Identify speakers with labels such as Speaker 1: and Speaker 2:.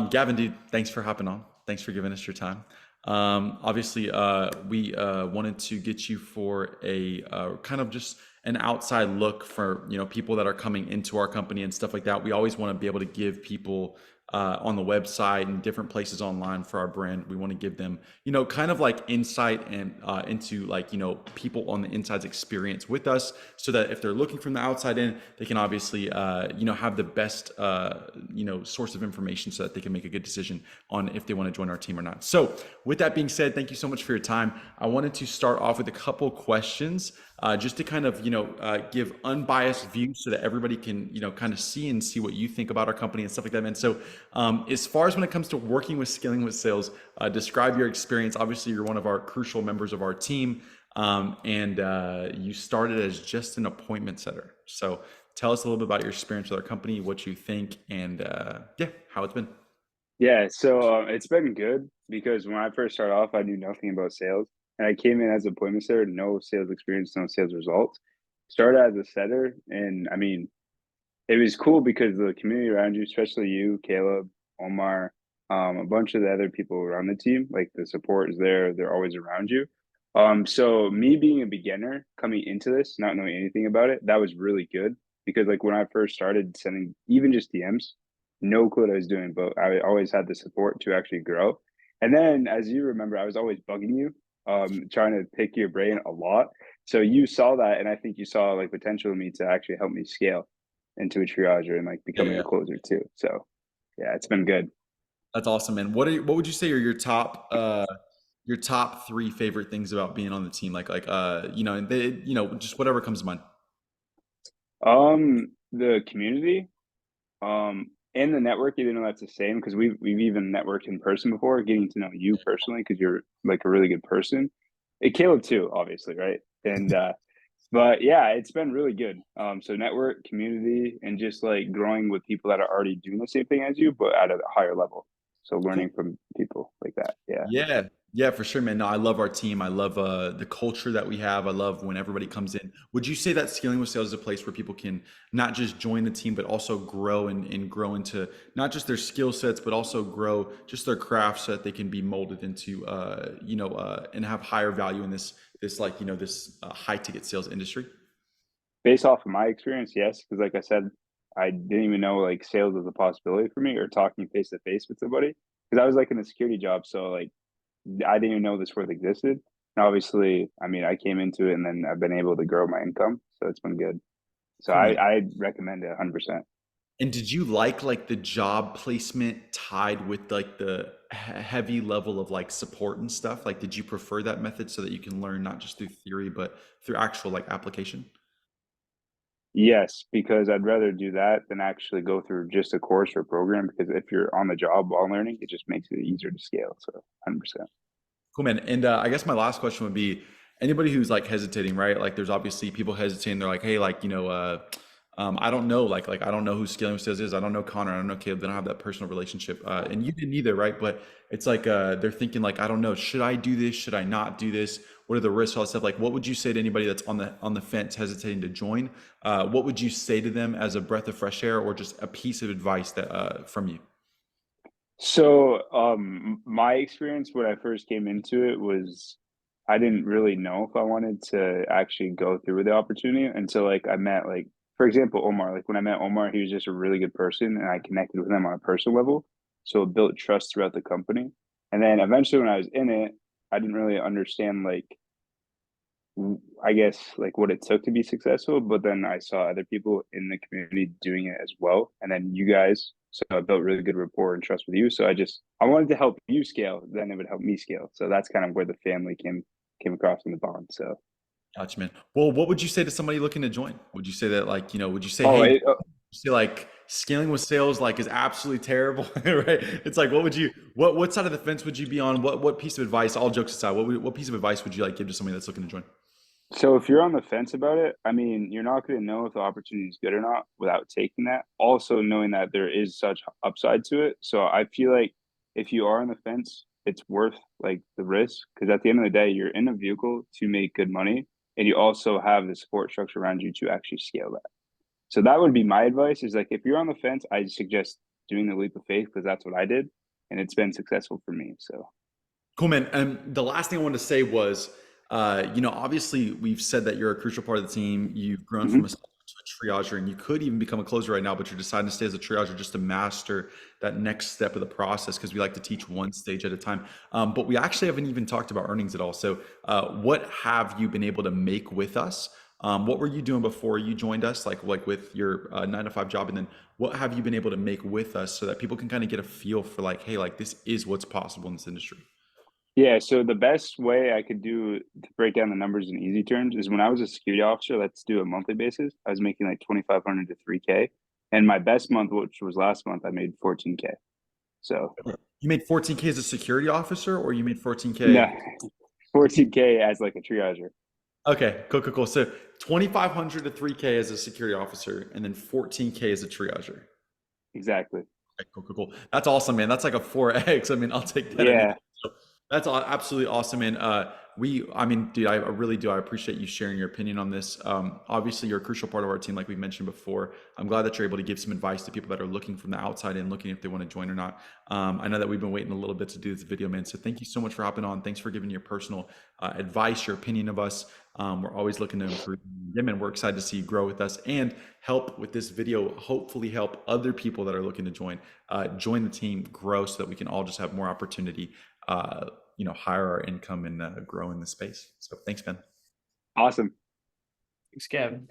Speaker 1: Gavin, dude, thanks for hopping on. Thanks for giving us your time. Obviously, we wanted to get you for a kind of just an outside look for people that are coming into our company and stuff like that. We always want to be able to give people on the website and different places online for our brand. We want to give them kind of like insight and into like people on the inside's experience with us, so that if they're looking from the outside in, they can obviously have the best source of information so that they can make a good decision on if they want to join our team or not. So with that being said, thank you so much for your time. I wanted to start off with a couple questions just to kind of give unbiased views so that everybody can kind of see what you think about our company and stuff like that, man. So as far as when it comes to working with scaling with sales, describe your experience. Obviously, you're one of our crucial members of our team, and you started as just an appointment setter. So tell us a little bit about your experience with our company, what you think, and yeah, how it's been.
Speaker 2: Yeah, so it's been good because when I first started off, I knew nothing about sales, and I came in as an appointment setter, no sales experience, no sales results. Started as a setter, and I mean, it was cool because the community around you, especially you, Caleb, Omar, a bunch of the other people around the team, like the support is there, they're always around you. So me being a beginner coming into this, not knowing anything about it, that was really good because like when I first started sending even just DMs, no clue what I was doing, but I always had the support to actually grow. And then as you remember, I was always bugging you, trying to pick your brain a lot. So you saw that, and I think you saw like potential in me to actually help me scale into a triager and like
Speaker 1: Yeah,
Speaker 2: becoming
Speaker 1: yeah.
Speaker 2: a closer too. So yeah, it's been good.
Speaker 1: That's awesome, man. What would you say are your top three favorite things about being on the team? And they, just whatever comes to mind.
Speaker 2: The community, and the network, even though that's the same, because we've even networked in person before, getting to know you personally because you're like a really good person. And Caleb too, obviously, right? And but yeah, it's been really good. So network, community, and just like growing with people that are already doing the same thing as you, but at a higher level. So
Speaker 1: Cool.
Speaker 2: learning from people like that. Yeah.
Speaker 1: Yeah, yeah, for sure, man. No, I love our team. I love the culture that we have. I love when everybody comes in. Would you say that scaling with sales is a place where people can not just join the team, but also grow and grow into not just their skill sets, but also grow just their craft so that they can be molded into, and have higher value in this high ticket sales industry?
Speaker 2: Based off of my experience, yes, because like I said, I didn't even know like sales was a possibility for me or talking face to face with somebody because I was like in a security job, so like I didn't even know this word existed. And obviously, I mean, I came into it and then I've been able to grow my income, so it's been good. So
Speaker 1: Cool, man.
Speaker 2: I recommend it 100%.
Speaker 1: And did you like the job placement tied with like the heavy level of like support and stuff? Like, did you prefer that method so that you can learn not just through theory, but through actual like application?
Speaker 2: Yes, because I'd rather do that than actually go through just a course or program. Because if you're on the job while learning, it just makes it easier to scale. So 100%.
Speaker 1: Cool, man. And I guess my last question would be anybody who's like hesitating, right? Like, there's obviously people hesitating. They're like, hey, like, I don't know, like I don't know who Scaling with Sales is. I don't know Connor. I don't know Caleb. They don't have that personal relationship, and you didn't either, right? But it's like they're thinking like, I don't know, should I do this? Should I not do this? What are the risks? All that stuff. Like, what would you say to anybody that's on the fence, hesitating to join? What would you say to them as a breath of fresh air, or just a piece of advice that from you?
Speaker 2: So, my experience when I first came into it was I didn't really know if I wanted to actually go through with the opportunity until like I met like for example Omar. Like when I met Omar, he was just a really good person and I connected with him on a personal level. So it built trust throughout the company. And then eventually when I was in it, I didn't really understand like I guess like what it took to be successful, but then I saw other people in the community doing it as well, and then you guys. So I built really good rapport and trust with you. So I wanted to help you scale, then it would help me scale. So that's kind of where the family came across in the bond. So
Speaker 1: Gotcha, man. Well, what would you say to somebody looking to join? Would you say that like, would you say,
Speaker 2: oh,
Speaker 1: hey, say like scaling with sales like is absolutely terrible, right? It's like, what side of the fence would you be on? What piece of advice, all jokes aside, what piece of advice would you like give to somebody that's looking to join?
Speaker 2: so if you're on the fence about it, I mean, you're not going to know if the opportunity is good or not without taking that. Also knowing that there is such upside to it. So I feel like if you are on the fence, it's worth like the risk because at the end of the day, you're in a vehicle to make good money, and you also have the support structure around you to actually scale that. So that would be my advice. Is like if you're on the fence, I suggest doing the leap of faith because that's what I did, and it's been successful for me. So
Speaker 1: Cool, man. And the last thing I wanted to say was, obviously we've said that you're a crucial part of the team. You've grown from a
Speaker 2: mhm.
Speaker 1: to a triager, and you could even become a closer right now, but you're deciding to stay as a triager just to master that next step of the process because we like to teach one stage at a time. But we actually haven't even talked about earnings at all. So, what have you been able to make with us? What were you doing before you joined us, like with your 9 to 5 job, and then what have you been able to make with us so that people can kind of get a feel for like, hey, like this is what's possible in this industry.
Speaker 2: Yeah, so the best way I could do to break down the numbers in easy terms is when I was a security officer, let's do a monthly basis. I was making like 2,500 to 3K. And my best month, which was last month, I made 14K. So
Speaker 1: You made 14K as a security officer, or you made
Speaker 2: no,
Speaker 1: 14K?
Speaker 2: 14K as like a triager.
Speaker 1: Okay, cool, cool, cool. So 2,500 to 3K as a security officer, and then 14K as a triager.
Speaker 2: Exactly.
Speaker 1: Okay, cool, cool, cool. That's awesome, man. That's like a 4X. I mean, I'll take that any day.
Speaker 2: Yeah,
Speaker 1: So that's absolutely awesome, man. I mean, dude, I really do. I appreciate you sharing your opinion on this. Obviously, you're a crucial part of our team, like we mentioned before. I'm glad that you're able to give some advice to people that are looking from the outside and looking if they want to join or not. I know that we've been waiting a little bit to do this video, man. So thank you so much for hopping on. Thanks for giving your personal advice, your opinion of us. We're always looking to improve. Yeah, man, we're excited to see you grow with us and help with this video. Hopefully, help other people that are looking to join the team, grow, so that we can all just have more opportunity. Higher our income and grow in the space. So thanks, Ben.
Speaker 2: awesome.
Speaker 3: Thanks, Gavin.